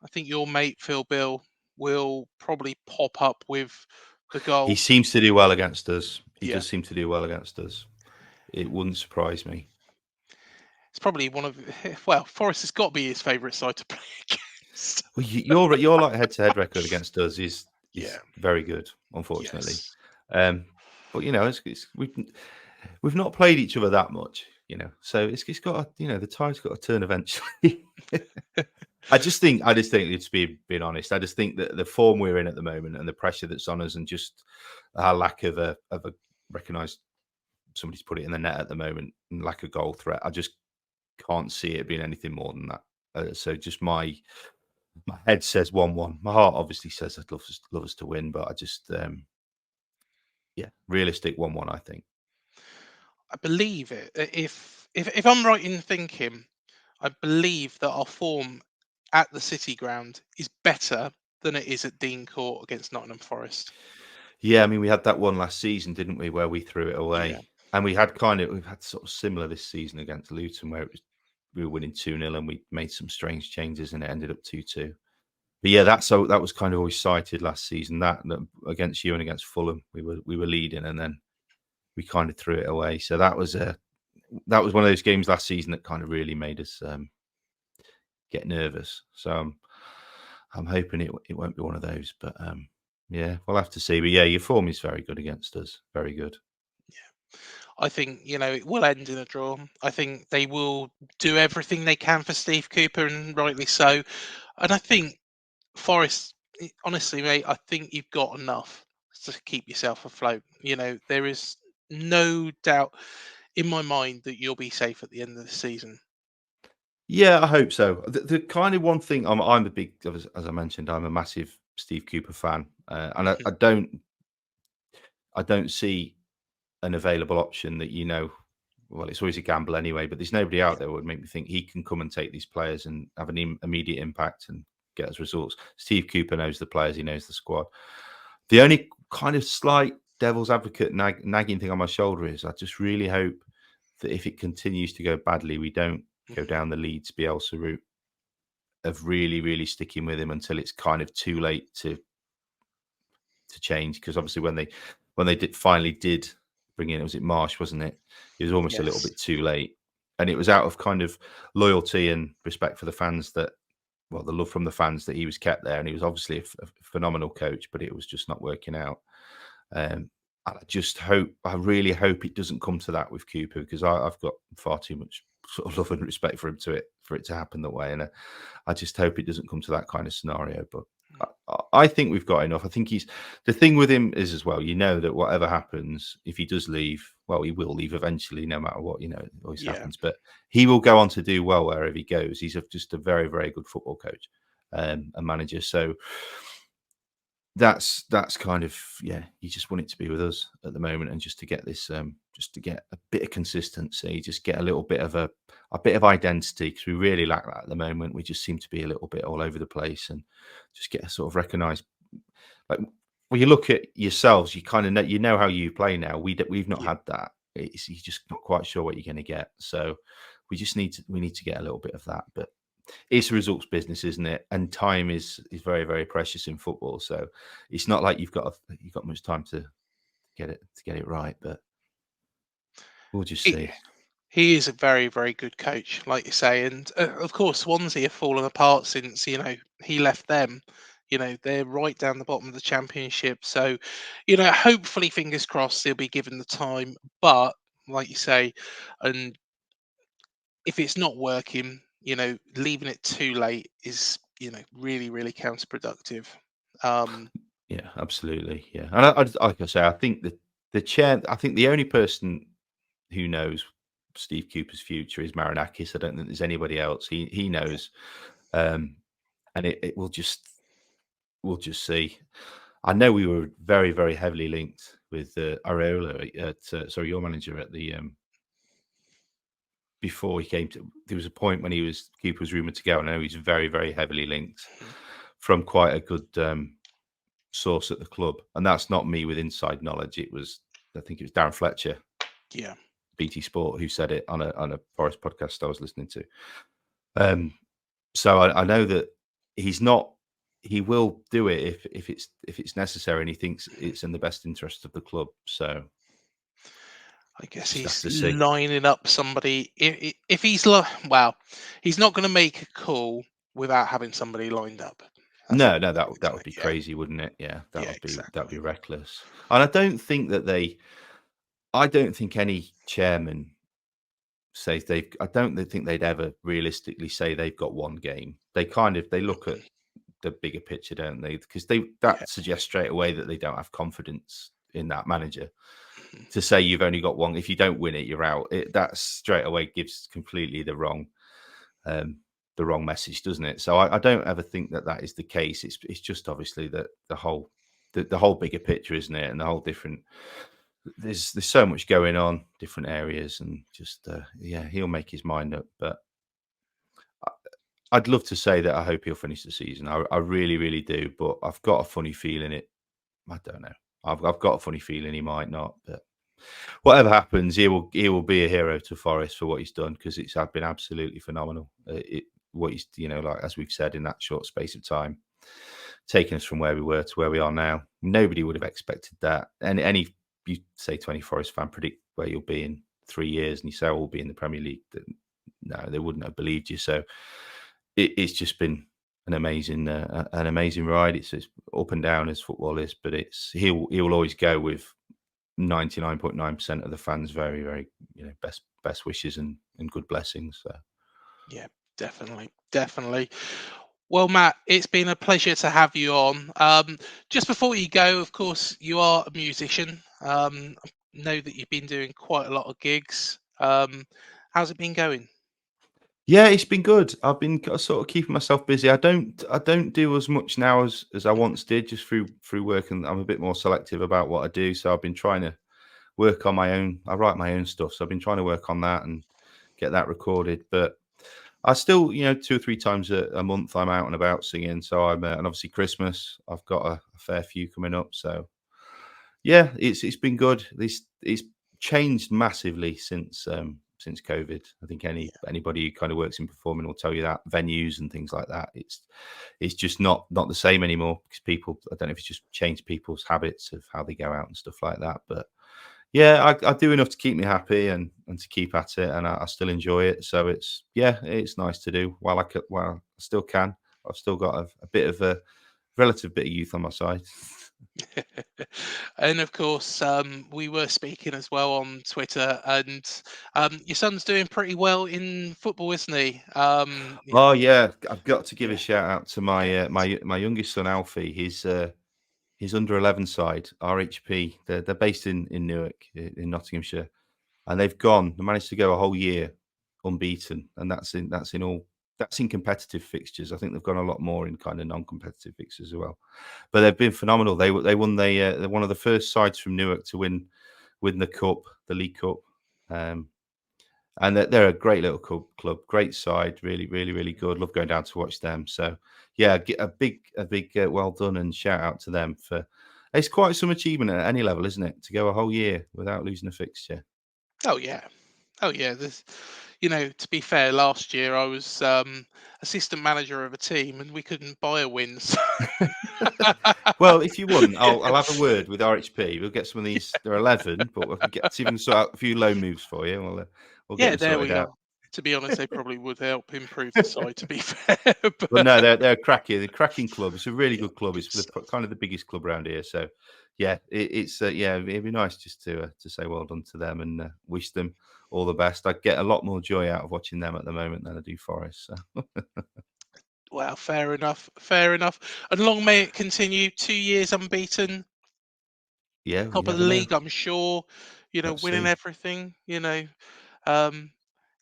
I think your mate Phil Bill will probably pop up with the
He
goal.
seems to do well against us. He
Yeah,
does seem to do well against us. It wouldn't surprise me.
it's probably one of well, Forest has got to be his favourite side to play against.
Well, your like head-to-head record against us is
Yeah.
very good, unfortunately.
Yes.
Um, but we've not played each other that much, so it's got to, the tide's got to turn eventually. I just think it's being honest. I just think that the form we're in at the moment and the pressure that's on us, and just our lack of a recognised, somebody's put it in the net at the moment, and lack of goal threat. I just can't see it being anything more than that. So just my head says 1-1. My heart obviously says I'd love us to win, but I just yeah, realistic 1-1. I think.
I believe it. If I'm right in thinking, I believe that our form at the City Ground is better than it is at Dean Court against Nottingham Forest.
Yeah, I mean we had that one last season, didn't we, where we threw it
Yeah.
away, and we've had sort of similar this season against Luton, where we were winning 2-0 and we made some strange changes and it ended up 2-2. But yeah, that was kind of always cited last season, that against you and against Fulham, we were leading and then we kind of threw it away. So that was one of those games last season that kind of really made us get nervous. So I'm hoping it won't be one of those. But yeah, we'll have to see. But yeah, your form is very good against us. Very good.
I think, it will end in a draw. I think they will do everything they can for Steve Cooper, and rightly so. And I think Forest, honestly, mate, I think you've got enough to keep yourself afloat. There is no doubt in my mind that you'll be safe at the end of the season.
Yeah, I hope so. The kind of one thing I'm a big, as I mentioned, I'm a massive Steve Cooper fan, and I don't see an available option that well, it's always a gamble anyway, but there's nobody out there who would make me think he can come and take these players and have an immediate impact and get us results. Steve Cooper knows the players, he knows the squad. The only kind of slight devil's advocate nagging thing on my shoulder is I just really hope that if it continues to go badly, we don't go down the Leeds Bielsa route of really, really sticking with him until it's kind of too late to change. Because obviously when they finally did bring in, was it Marsh, wasn't it? It was almost a little bit too late. And it was out of kind of loyalty and respect for the fans the love from the fans that he was kept there. And he was obviously a phenomenal coach, but it was just not working out. I really hope it doesn't come to that with Cooper, because I've got far too much sort of love and respect for it to happen that way. And I just hope it doesn't come to that kind of scenario. But I think we've got enough. I think the thing with him is as well, that whatever happens, if he does leave, well, he will leave eventually, no matter what, it always happens. But he will go on to do well wherever he goes. He's just a very, very good football coach and manager. So that's kind of, you just want it to be with us at the moment, and just to get this, just to get a bit of consistency, just get a little bit of a bit of identity, because we really lack that at the moment. We just seem to be a little bit all over the place, and just get a sort of recognised. Like when you look at yourselves, you kind of know how you play now. We've not had that. You're just not quite sure what you're going to get. So we need to get a little bit of that, but it's a results business, isn't it? And time is very, very precious in football. So it's not like you've got much time to get it right. But we'll just see.
He is a very, very good coach, like you say. And of course, Swansea have fallen apart since he left them. They're right down the bottom of the Championship. So, hopefully, fingers crossed, they'll be given the time. But like you say, and if it's not working, leaving it too late is, really, really counterproductive.
Yeah, absolutely. Yeah, and I like I say, I think the only person who knows Steve Cooper's future is Marinakis. I don't think there's anybody else. He knows, and we'll just see. I know we were very, very heavily linked with Areola at your manager at the before he came to. There was a point when Cooper was rumoured to go, and I know he's very, very heavily linked from quite a good source at the club. And that's not me with inside knowledge. I think it was Darren Fletcher, BT Sport, who said it on a Forest podcast I was listening to. So I know that he will do it if it's necessary, and he thinks it's in the best interest of the club. So
I guess he's lining up somebody. If he's he's not going to make a call without having somebody lined up.
No, that would be crazy, wouldn't it? Yeah, that'd be reckless. And I don't think any chairman says I don't think they'd ever realistically say they've got one game. They look at the bigger picture, don't they? Because that suggests straight away that they don't have confidence in that manager. To say you've only got one, if you don't win it, you're out. That straight away gives completely the wrong message, doesn't it? So I don't ever think that is the case. It's just obviously that the whole bigger picture, isn't it? And the whole different. There's so much going on, different areas, and just he'll make his mind up. But I'd love to say that I hope he'll finish the season. I really, really do. But I've got a funny feeling I don't know. I've got a funny feeling he might not. But whatever happens, he will be a hero to Forest for what he's done, because it's been absolutely phenomenal. What he's like, as we've said, in that short space of time, taking us from where we were to where we are now. Nobody would have expected that. And you say to any Forest fan, predict where you'll be in 3 years, and you say we'll be in the Premier League. No, they wouldn't have believed you. So it's just been an amazing ride. It's up and down as football is, but he'll always go with 99.9% of the fans very, very, best wishes and good blessings. So.
Yeah, definitely, definitely. Well, Matt, it's been a pleasure to have you on. Just before you go, of course, you are a musician. I know that you've been doing quite a lot of gigs. How's it been going?
Yeah, it's been good. I've been sort of keeping myself busy. I don't do as much now as I once did, just through work, and I'm a bit more selective about what I do. So I've been trying to work on my own. I write my own stuff, so I've been trying to work on that and get that recorded. But I still, 2 or 3 times a month, I'm out and about singing. So and obviously Christmas, I've got a fair few coming up. So yeah, it's been good. It's changed massively since COVID. I think anybody who kind of works in performing will tell you that venues and things like that. It's just not the same anymore because people. I don't know if it's just changed people's habits of how they go out and stuff like that. But yeah, I do enough to keep me happy and to keep at it, and I still enjoy it. So it's nice to do while I still can. I've still got a bit of a relative bit of youth on my side.
And of course, we were speaking as well on Twitter, and your son's doing pretty well in football, isn't he?
Oh yeah, I've got to give a
Yeah,
shout out to
yeah,
my youngest son Alfie. His under 11 side RHP. They're based in Newark in Nottinghamshire, and they managed to go a whole year unbeaten, and that's in competitive fixtures. I think they've gone a lot more in kind of non-competitive fixtures as well. But they've been phenomenal. They won they're one of the first sides from Newark to win the League Cup. Um, and they're a great little club, great side, really, really, really good. Love going down to watch them. So, yeah, a big well done and shout out to them for. It's quite some achievement at any level, isn't it? To go a whole year without losing a fixture.
oh yeah, oh yeah. This, to be fair, last year I was assistant manager of a team, and we couldn't buy a win. So
Well, if you want, I'll have a word with RHP. We'll get some of these. They're 11, but we'll see if we can sort out a few loan moves for you. We'll get
yeah,
them
there
sorted
we
out.
are. To be honest, they probably would help improve the side. To be fair,
Well, no,
but
they're cracking. They're a cracking club. It's a really
yeah,
good club.
good
It's
stuff.
kind of the biggest club around here. So, yeah, it'd be nice just to say well done to them and wish them all the best. I get a lot more joy out of watching them at the moment than I do Forest. So,
Well, fair enough, fair enough. And long may it continue. 2 years unbeaten,
yeah, you
top of the
never know.
league, I'm sure.
Let's
Winning
see.
everything. Um,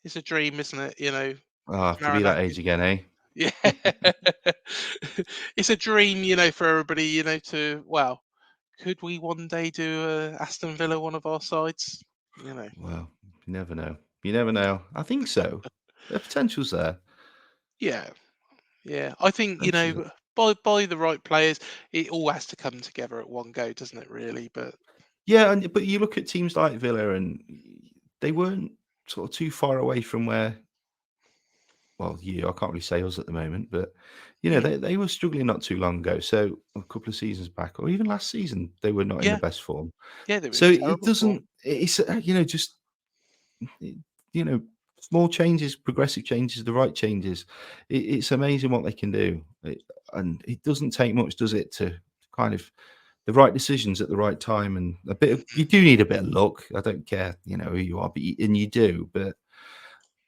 it's a dream, isn't it?
To be that
Marinakis.
age again, eh?
Yeah, it's a dream, for everybody. Could we one day do Aston Villa one of our sides? You know,
Well, you never know. You never know. I think so. The potential's there.
yeah, yeah. I think
Potential's there.
by the right players, it all has to come together at one go, doesn't it? Really, but
Yeah, but you look at teams like Villa, and they weren't sort of too far away from where. Well, I can't really say us at the moment, but
mm,
they were struggling not too long ago. So a couple of seasons back, or even last season, they were not in the
yeah,
best form.
yeah, they were
So
in
it
terrible form.
doesn't. It's just it- you know small changes, progressive changes, the right changes. It's amazing what they can do, and it doesn't take much, does it, to kind of the right decisions at the right time, and a bit of you do need a bit of luck. I don't care, who you are, and you do, but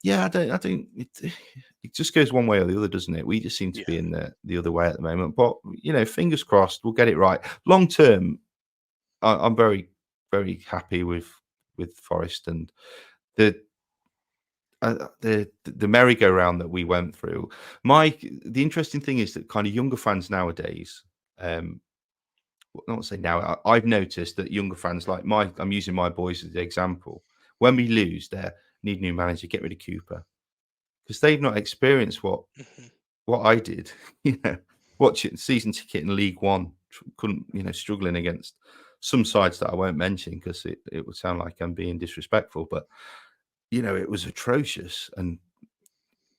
yeah, I don't. It just goes one way or the other, doesn't it? We just seem to
Yeah,
be in the other way at the moment. But fingers crossed, we'll get it right. Long term, I'm very, very happy with Forest and the the merry-go-round that we went through. The interesting thing is that kind of younger fans nowadays. Not say now. I've noticed that younger fans like I'm using my boys as the example. When we lose, they need a new manager, get rid of Cooper because they've not experienced
mhm,
what I did, watching season ticket in League One, couldn't, struggling against some sides that I won't mention because it would sound like I'm being disrespectful, but it was atrocious, and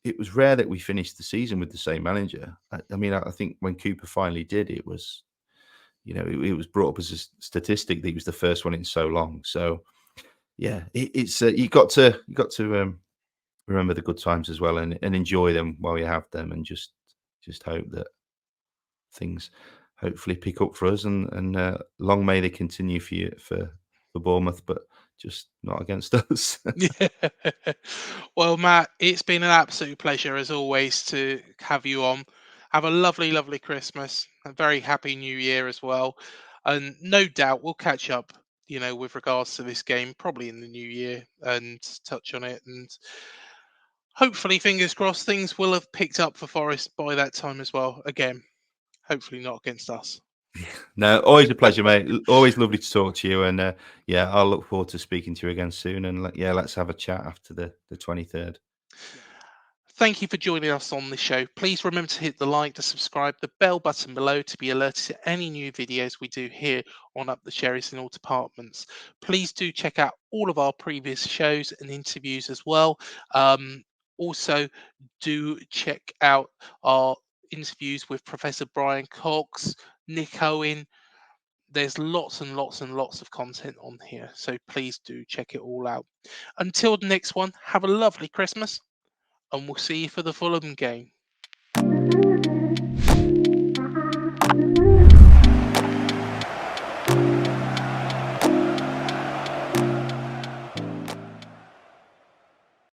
it was rare that we finished the season with the same manager. I mean, I think when Cooper finally did, it was, it was brought up as a statistic that he was the first one in so long. So yeah, it's you got to remember the good times as well, and enjoy them while you have them, and just hope that things hopefully pick up for us, and long may they continue for you for Bournemouth, but just not against us.
Yeah. Well, Matt, it's been an absolute pleasure as always to have you on. Have a lovely, lovely Christmas. A very happy New Year as well. And no doubt we'll catch up, with regards to this game, probably in the new year and touch on it. And hopefully, fingers crossed, things will have picked up for Forest by that time as well. Again, hopefully not against us.
No, always a pleasure, mate. Always lovely to talk to you, and yeah, I'll look forward to speaking to you again soon. And yeah, let's have a chat after the 23rd.
Thank you for joining us on this show. Please remember to hit the like, to subscribe, the bell button below to be alerted to any new videos we do here on Up the Cherries in all departments. Please do check out all of our previous shows and interviews as well. Also, do check out our interviews with Professor Brian Cox, Nick Owen. There's lots and lots and lots of content on here, so please do check it all out. Until the next one, have a lovely Christmas, and we'll see you for the Fulham game.